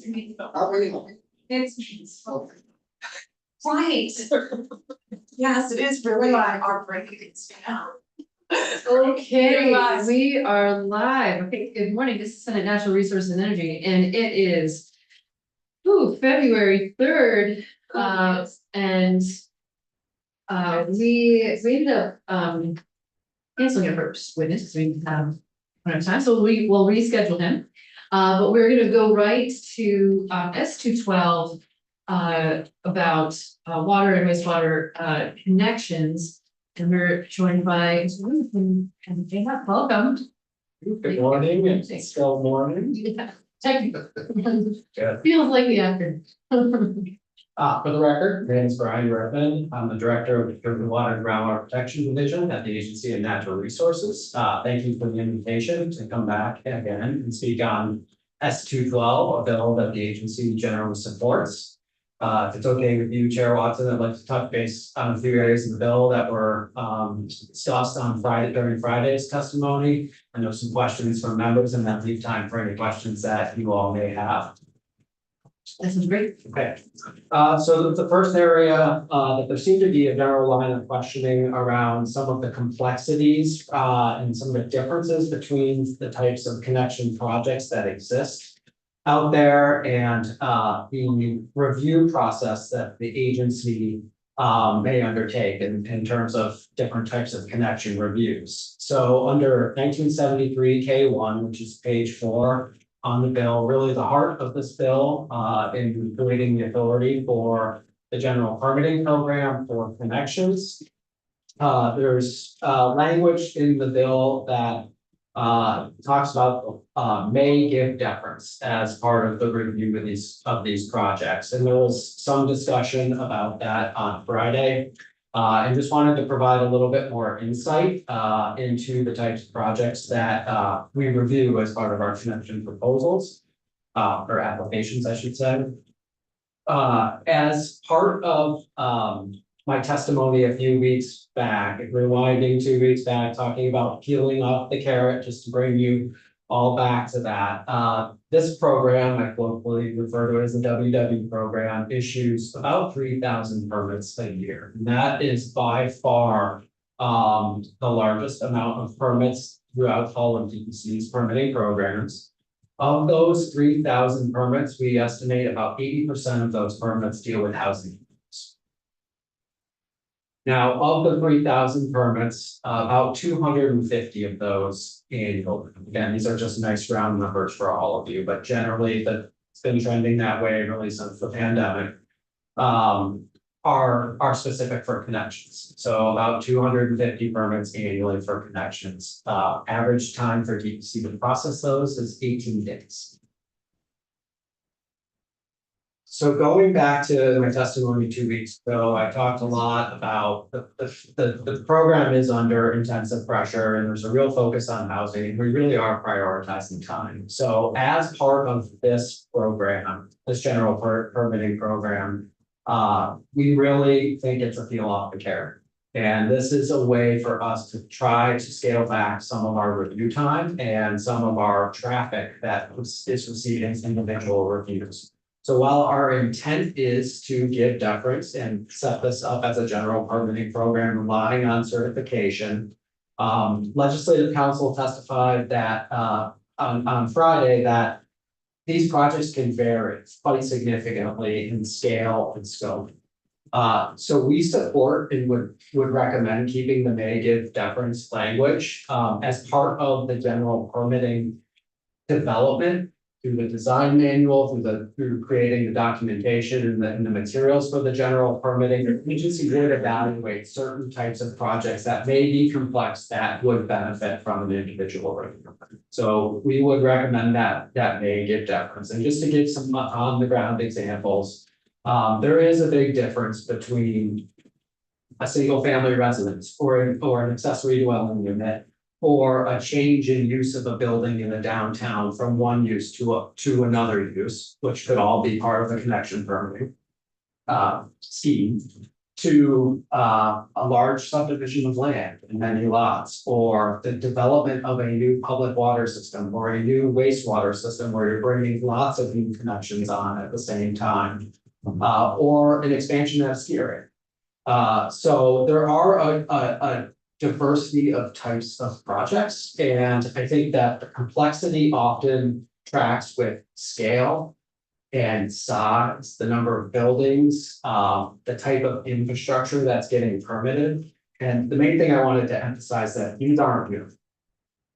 It's right. Yes, it is really our breaking down. Okay, we are live. Okay, good morning. This is Senate Natural Resources and Energy, and it is February 3rd. And we ended up canceling our first witness because we didn't have time, so we will reschedule him. But we're gonna go right to S212 about water and wastewater connections. And we're joined by and welcome. Good morning, it's still morning. Yeah, technically. Feels like the afternoon. For the record, my name is Brian Griffin. I'm the Director of the Water and Groundwater Protection Division at the Agency of Natural Resources. Thank you for the invitation to come back again and speak on S212, a bill that the agency generally supports. If it's okay with you, Chair Watson, I'd like to touch base on a few areas of the bill that were discussed on Friday during Friday's testimony. I know some questions from members, and then leave time for any questions that you all may have. This is great. Okay, so the first area that there seemed to be a general line of questioning around some of the complexities and some of the differences between the types of connection projects that exist out there, and the review process that the agency may undertake in terms of different types of connection reviews. So under 1973 K1, which is page 4 on the bill, really the heart of this bill in creating the authority for the general permitting program for connections. There's language in the bill that talks about may give deference as part of the review of these projects, and there was some discussion about that on Friday. And just wanted to provide a little bit more insight into the types of projects that we review as part of our connection proposals or applications, I should say. As part of my testimony a few weeks back, rewinding 2 weeks back, talking about peeling off the carrot, just to bring you all back to that. This program, I colloquially refer to it as the WW program, issues about 3,000 permits a year. And that is by far the largest amount of permits throughout all of DEC's permitting programs. Of those 3,000 permits, we estimate about 80% of those permits deal with housing. Now, of the 3,000 permits, about 250 of those annual. Again, these are just nice round numbers for all of you, but generally it's been trending that way really since the pandemic. Are specific for connections. So about 250 permits annually for connections. Average time for DEC to process those is 18 days. So going back to my testimony 2 weeks ago, I talked a lot about the program is under intensive pressure and there's a real focus on housing. We really are prioritizing time. So as part of this program, this general permitting program, we really think it's a peel off the carrot. And this is a way for us to try to scale back some of our review time and some of our traffic that is receiving individual reviews. So while our intent is to give deference and set this up as a general permitting program relying on certification, Legislative Council testified that on Friday that these projects can vary quite significantly in scale and scope. So we support and would recommend keeping the may give deference language as part of the general permitting development through the design manual, through creating the documentation and the materials for the general permitting. The agency would evaluate certain types of projects that may be complex that would benefit from an individual review. So we would recommend that may give deference. And just to give some on the ground examples, there is a big difference between a single family residence or an accessory dwelling unit, or a change in use of a building in a downtown from one use to another use, which could all be part of the connection permitting scheme, to a large subdivision of land in many lots, or the development of a new public water system or a new wastewater system where you're bringing lots of new connections on at the same time, or an expansion of Snre. So there are a diversity of types of projects, and I think that the complexity often tracks with scale and size, the number of buildings, the type of infrastructure that's getting permitted. And the main thing I wanted to emphasize that these aren't new.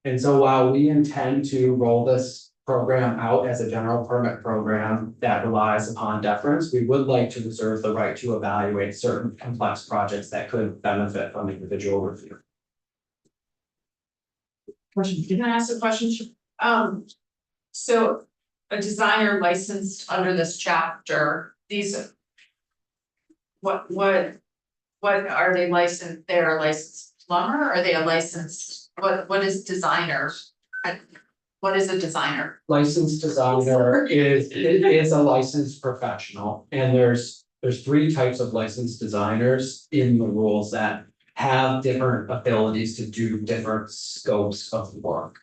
And so while we intend to roll this program out as a general permit program that relies upon deference, we would like to reserve the right to evaluate certain complex projects that could benefit from individual review. Can I ask a question? So a designer licensed under this chapter, what are they licensed? They're a licensed plumber? Are they a licensed, what is designer? What is a designer? Licensed designer is a licensed professional, and there's three types of licensed designers in the rules that have different abilities to do different scopes of work.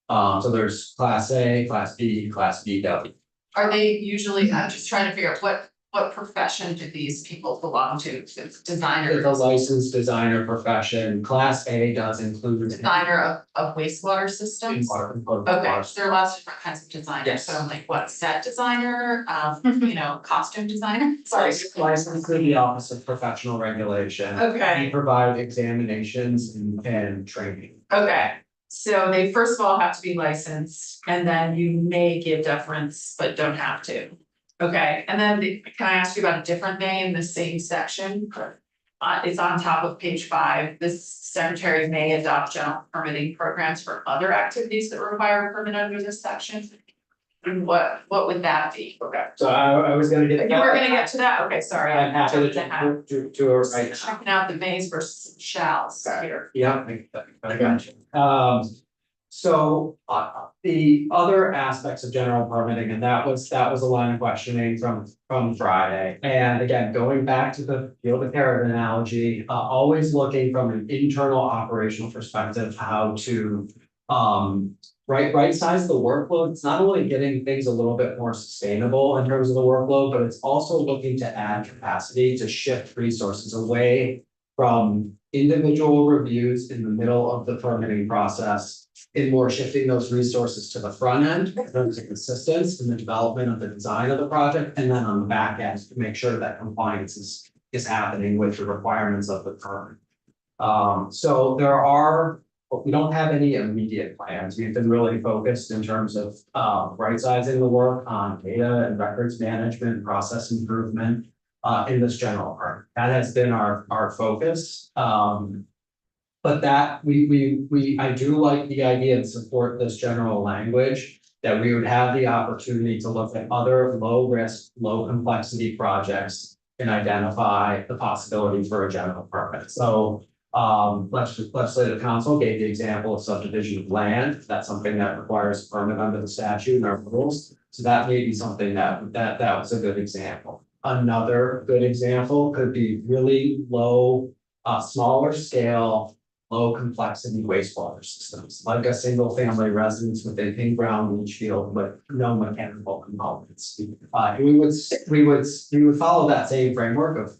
So there's class A, class B, class BW. Are they usually, I'm just trying to figure out what profession do these people belong to? It's designers. It's a licensed designer profession. Class A does include. Designer of wastewater systems? Okay, so there are lots of different kinds of designers, Yes. so like what, set designer, you know, costume designer? Sorry. Licensed in the Office of Professional Regulation. Okay. We provide examinations and training. Okay, so they first of all have to be licensed, and then you may give deference, but don't have to. Okay, and then can I ask you about a different name, the same section? It's on top of page 5. This secretary may adopt general permitting programs for other activities that require a permit under this section. And what would that be? Okay. So I was gonna get. You were gonna get to that? Okay, sorry. I'm happy jumped to ahead. do it right now. Checking out the mays versus shalls here. Yeah, I got you. So, the other aspects of general permitting, and that was a line of questioning from Friday. And again, going back to the field of carrot analogy, always looking from an internal operational perspective, how to, right size the workload. It's not only getting things a little bit more sustainable in terms of the workload, but it's also looking to add capacity to shift resources away from individual reviews in the middle of the permitting process, and more shifting those resources to the front end in terms of assistance in the development of the design of the project, and then on the back end to make sure that compliance is happening with the requirements of the permit. So we don't have any immediate plans. We've been really focused in terms of right sizing the work on data and records management, process improvement in this general permit. That has been our focus. But that I do like the idea and support this general language that we would have the opportunity to look at other low risk, low complexity projects and identify the possibility for a general permit. So legislative council gave the example of subdivision of land. That's something that requires a permit under the statute and our rules. So that may be something that was a good example. Another good example could be really low, smaller scale, low complexity wastewater systems, like a single family residence with an in-ground leach field with no mechanical components. We would follow that same framework of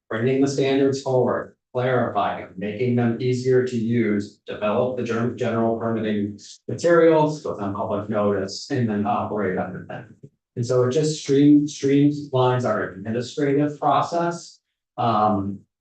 bringing the standards forward, clarifying them, making them easier to use, develop the general permitting materials, put on public notice, and then operate under them. And so it just streamlines our administrative process.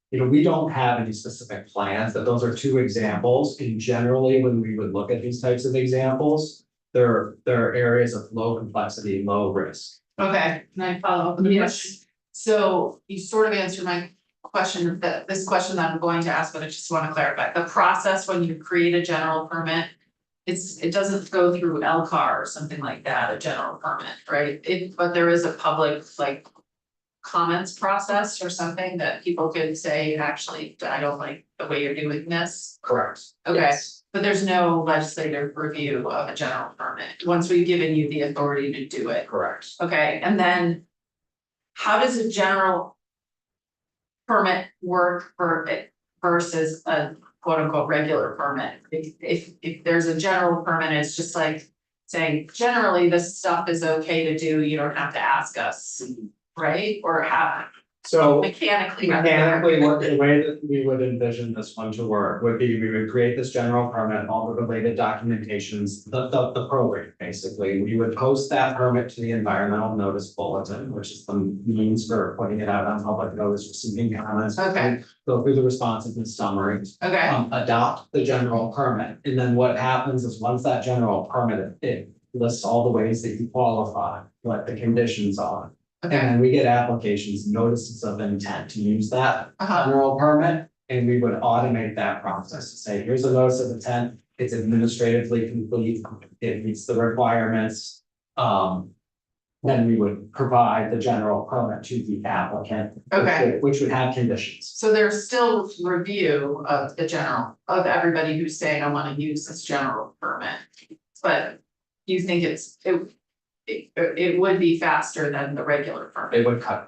We don't have any specific plans, but those are two examples. And generally, when we would look at these types of examples, there are areas of low complexity, low risk. Okay, can I follow up? Yes. So you sort of answered my question, this question that I'm going to ask, but I just want to clarify. The process when you create a general permit, it doesn't go through LCAR or something like that, a general permit, right? But there is a public like comments process or something that people could say, actually, I don't like the way you're doing this. Correct. Okay, Yes. but there's no legislative review of a general permit, once we've given you the authority to do it. Correct. Okay, and then how does a general permit work for it versus a quote unquote regular permit. If there's a general permit, it's just like saying, generally, this stuff is okay to do, you don't have to ask us, right? Or how So mechanically. what the way that we would envision this one to work would be, we would create this general permit, all the related documentations, the program, basically. We would post that permit to the environmental notice bulletin, which is the means for putting it out on public notice, receiving comments. Okay. Go through the responsiveness summary, Okay, adopt the general permit, and then what happens is once that general permit, it lists all the ways that you qualify, what the conditions are. And okay, then we get applications, notices of intent to use that uh-huh, general permit, and we would automate that process to say, here's a notice of intent, it's administratively complete, it meets the requirements. Then we would provide the general permit to the applicant. Okay. Which would have conditions. so there's still review of the general, of everybody who's saying, I wanna use this general permit. But you think it would be faster than the regular permit?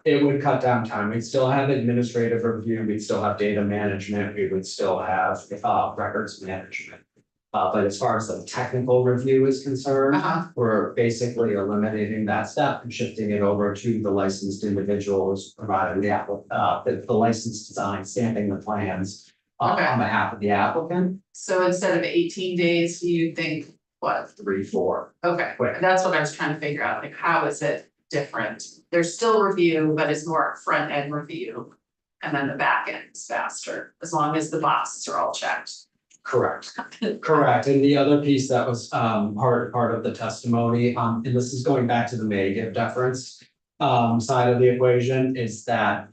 It would cut down time. We'd still have administrative review, we'd still have data management, we would still have records management. But as far as the technical review is concerned, Uh-huh, we're basically eliminating that step and shifting it over to the licensed individuals providing the licensed design, stamping the plans. Okay. On behalf of the applicant, so instead of 18 days, you think, what, 3, 4. okay, Quick. that's what I was trying to figure out, like, how is it different? There's still review, but it's more front end review. And then the back end is faster, as long as the boxes are all checked. Correct. Correct, and the other piece that was part of the testimony, and this is going back to the may give deference. Side of the equation is that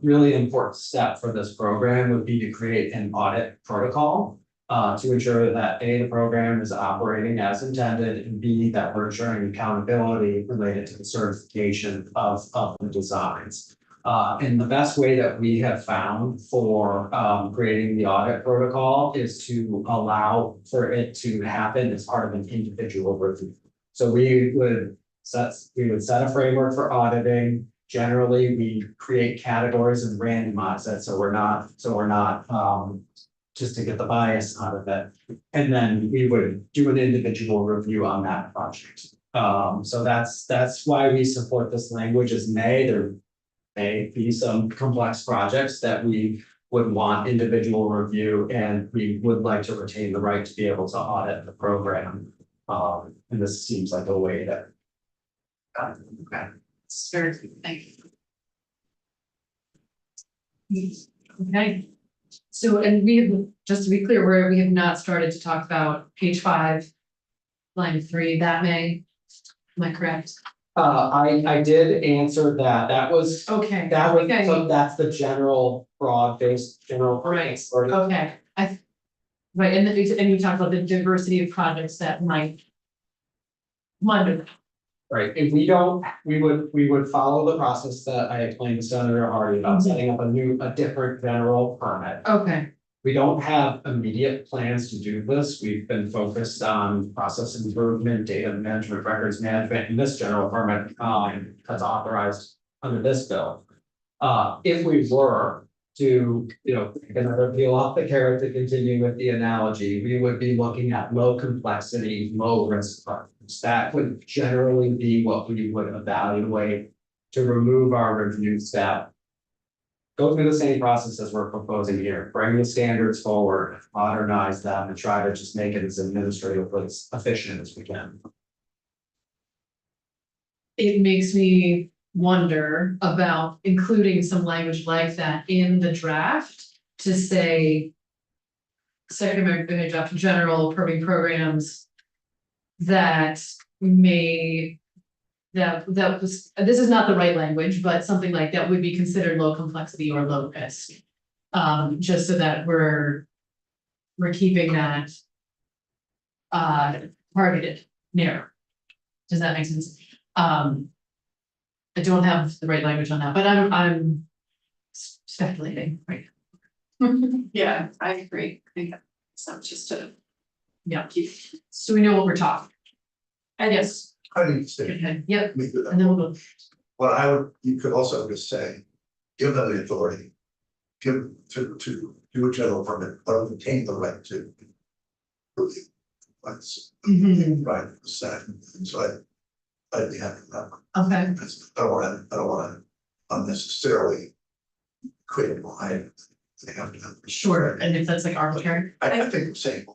really important step for this program would be to create an audit protocol. To ensure that A, the program is operating as intended, and B, that we're ensuring accountability related to the certification of the designs. And the best way that we have found for creating the audit protocol is to allow for it to happen as part of an individual review. So we would set a framework for auditing. Generally, we create categories and randomize it, so we're not just to get the bias out of it. And then we would do an individual review on that project. So that's why we support this language as may. There may be some complex projects that we would want individual review, and we would like to retain the right to be able to audit the program. And this seems like a way that. Okay, it's very, thank you. Okay. So, and we have, just to be clear, we have not started to talk about page 5, line 3, that may, am I correct? I did answer that. That was, Okay. okay. So that's the general broad-based general. Right. Or Okay, right, and then you talked about the diversity of projects that might. Wonder. Right, if we don't, we would follow the process that I explained to Senator Hardy about setting up a different general permit. Okay, We don't have immediate plans to do this. We've been focused on process improvement, data management, records management, and this general permit that's authorized under this bill. If we were to, take another peel off the carrot to continue with the analogy, we would be looking at low complexity, low risk projects. That would generally be what we would evaluate to remove our review step. Go through the same process as we're proposing here, bring the standards forward, modernize them, and try to just make it as administratively efficient as we can. it makes me wonder about including some language like that in the draft to say. Secretary may adopt general permitting programs that may. That was, this is not the right language, but something like that would be considered low complexity or low risk. Just so that we're keeping that. Targeted, narrow. Does that make sense? I don't have the right language on that, but I'm speculating, right? Yeah, I agree, I think so, just to. Yeah. Keep. So we know what we're talking. And yes, I think it's different. okay, yep, We do and then that. we'll go. What you could also just say, give them the authority to do a general permit, but retain the right to. Let's, Mhm. right, so I'd be happy with that. Okay, I don't wanna unnecessarily create a line. They have to have. sure, and if that's like arbitrary, I think the same.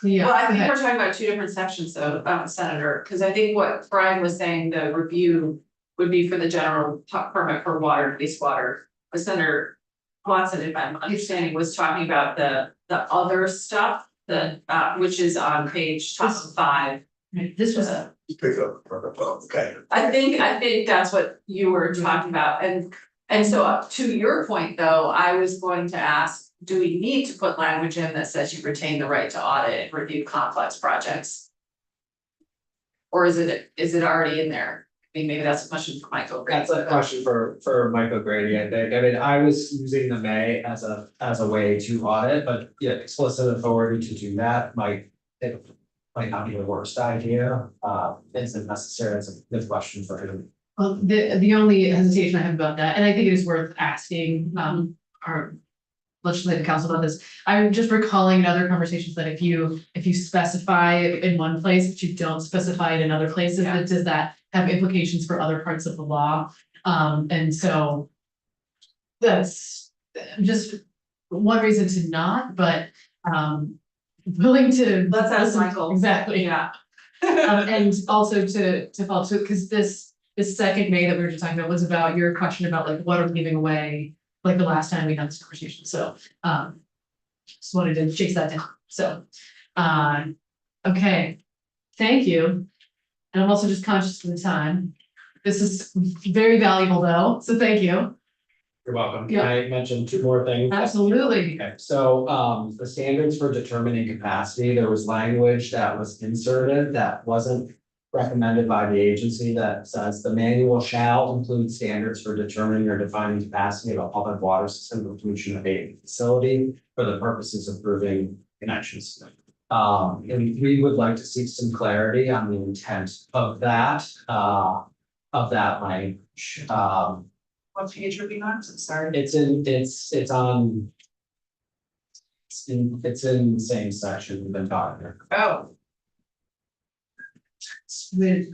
yeah. Well, I think okay. we're talking about two different sections though, Senator, because I think what Brian was saying, the review would be for the general permit for water, wastewater. But Senator Watson, if I'm understanding, was talking about the other stuff, the which is on page top of 5. This was, Pick up, okay. I think that's what you were talking about, and so to your point though, I was going to ask, do we need to put language in that says you retain the right to audit and review complex projects? Or is it already in there? I mean, maybe that's a question for Michael. That's a question for Mike O'Grady, I think. I mean, I was using the may as a way to audit, but yeah, explicit authority to do that it might not be the worst idea. Isn't necessary. It's a good question for him. well, the only hesitation I have about that, and I think it is worth asking, our legislative council about this. I'm just recalling in other conversations that if you specify it in one place, but you don't specify it in other places, Yeah. does that have implications for other parts of the law? And so that's just one reason to not, but willing to. Let's ask Michael. Exactly. Yeah. And also to follow, so, because this second May that we were just talking about was about your question about like what are we giving away, like the last time we had this conversation, so, just wanted to chase that down, so, okay, thank you. And I'm also just conscious of the time. This is very valuable though, so thank you. You're welcome. Can Yeah. I mention 2 more things? Absolutely. Okay, so the standards for determining capacity, there was language that was inserted that wasn't recommended by the agency that says the manual shall include standards for determining or defining capacity of a public water system or pollution abatement facility for the purposes of proving connections. And we would like to see some clarity on the intent of that language. What page are we on? I'm sorry. It's in the same section we've been talking about. Oh, With,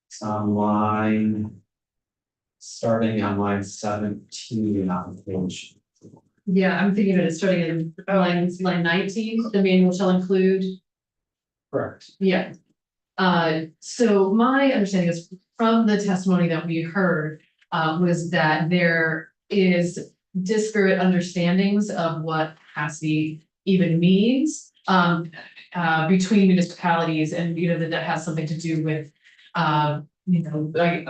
It's on line. Starting on line 17 on page. yeah, I'm thinking of it starting in line 19, the manual shall include. Correct. Yeah. So my understanding is from the testimony that we heard, was that there is disparate understandings of what capacity even means, between municipalities, and, you know, that has something to do with, you know, like,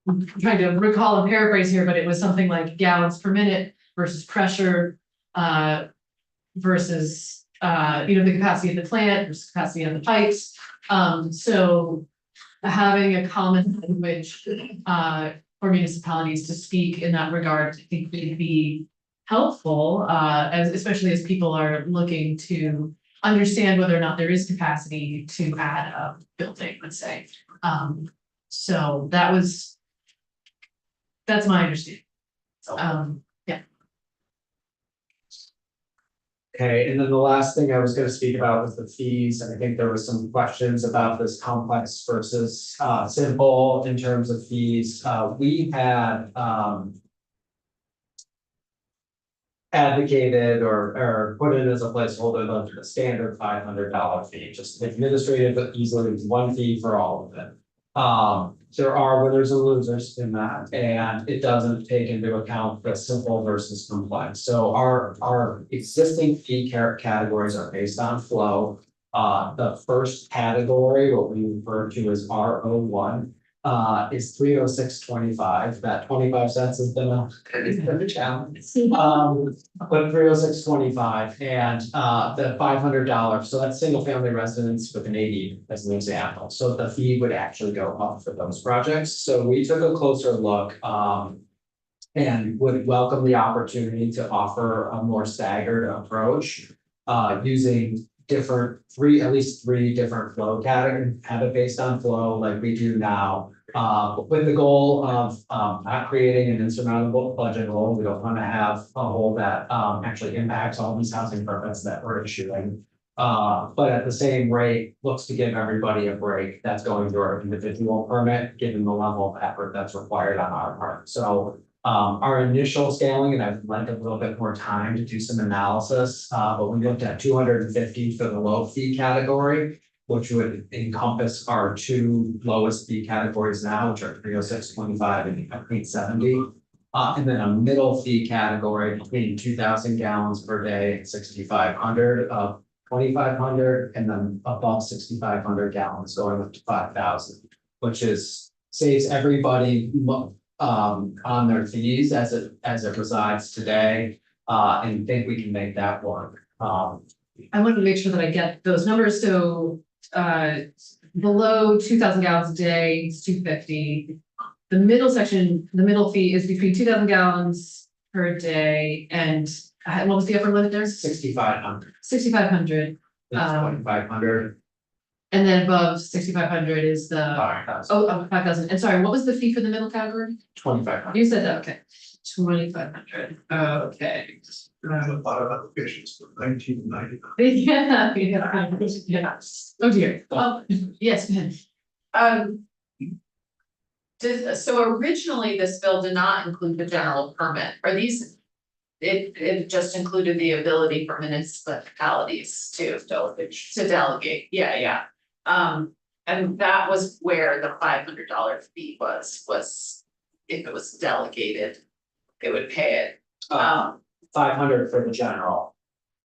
I'm trying to recall and paraphrase here, but it was something like gallons per minute versus pressure, versus, you know, the capacity of the plant versus capacity of the pipes. So having a common language, for municipalities to speak in that regard, I think would be helpful, especially as people are looking to understand whether or not there is capacity to add a building, let's say. So that's my understanding. Yeah. Okay, and then the last thing I was gonna speak about was the fees, and I think there were some questions about this complex versus simple in terms of fees. We had advocated or put in as a placeholder the standard $500 fee, just administrative, but easily one fee for all of it. There are winners and losers in that, and it doesn't take into account the simple versus complex. So our existing fee categories are based on flow. The first category, what we refer to as RO1, is $306.25. That 25 cents has been a challenge. But $306.25 and the $500, so that's single family residence with an AD as an example. So the fee would actually go up for those projects. So we took a closer look and would welcome the opportunity to offer a more staggered approach using at least three different flow categories, have it based on flow like we do now, With the goal of, not creating an insurmountable budget hole, we don't wanna have a hole that, actually impacts all these housing permits that we're issuing. But at the same rate, looks to give everybody a break that's going through our individual permit, given the level of effort that's required on our part. So, our initial scaling, and I've lent a little bit more time to do some analysis, but we looked at 250 for the low fee category, which would encompass our two lowest fee categories now, which are 306.25 and 870. And then a middle fee category between 2,000 gallons per day and 6,500 of 2,500, and then above 6,500 gallons going up to 5,000, which saves everybody on their fees as it resides today. And think we can make that work. I wanted to make sure that I get those numbers, so below 2,000 gallons a day, it's 250. The middle section, the middle fee is between 2,000 gallons per day and what was the upper limit there? 6,500. 6,500, 2,500. and then above 6,500 is the, 5,000. 5,000, and sorry, what was the fee for the middle category? 2,500. You said that, okay, 2,500, okay. A lot of applications for 1999. Yeah. Oh dear, yes, go ahead. So originally, this bill did not include the general permit, are these? It just included the ability for municipalities to delegate, yeah. And that was where the $500 fee was if it was delegated, it would pay it. 500 for the general.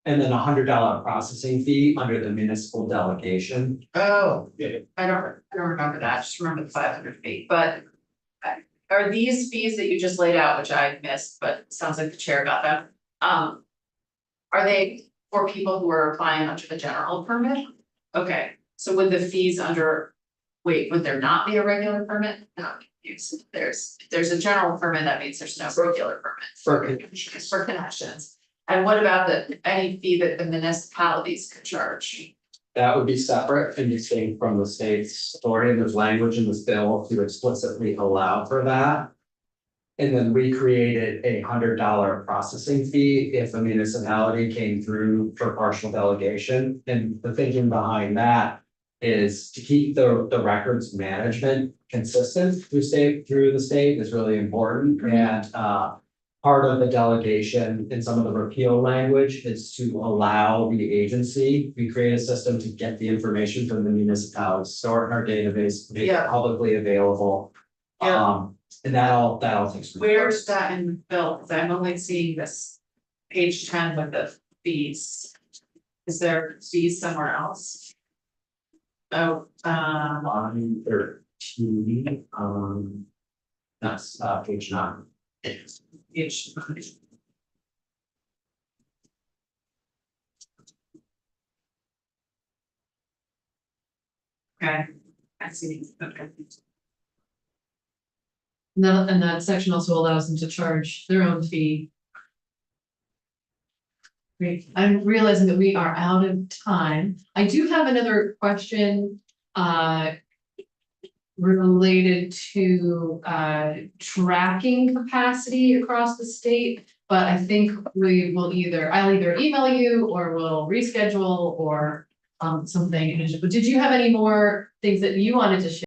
And then $100 processing fee under the municipal delegation. Oh, Yeah. I don't remember that, I just remember the 500 fee, but. Are these fees that you just laid out, which I missed, but it sounds like the chair got them, are they for people who are applying under the general permit? Okay, so would the fees would there not be a regular permit? No, I'm confused, if there's a general permit, that means there's no regular permit. For connections, and what about any fee that the municipalities could charge? That would be separate and distinct from the state's authority. There's language in this bill to explicitly allow for that. And then we created a $100 processing fee if a municipality came through for partial delegation. And the thinking behind that is to keep the records management consistent through the state is really important. And part of the delegation in some of the repeal language is to allow the agency, we create a system to get the information from the municipalities, store it in our database, make it publicly available. Yeah. And that all takes. Where's that in the bill? Cause I'm only seeing this page 10 with the fees. Is there fees somewhere else? Oh, Line 13, that's page 9. page. Okay, I see, okay. And that section also allows them to charge their own fee. Great, I'm realizing that we are out of time. I do have another question, related to, tracking capacity across the state. But I think I'll either email you or we'll reschedule or, something. But did you have any more things that you wanted to share?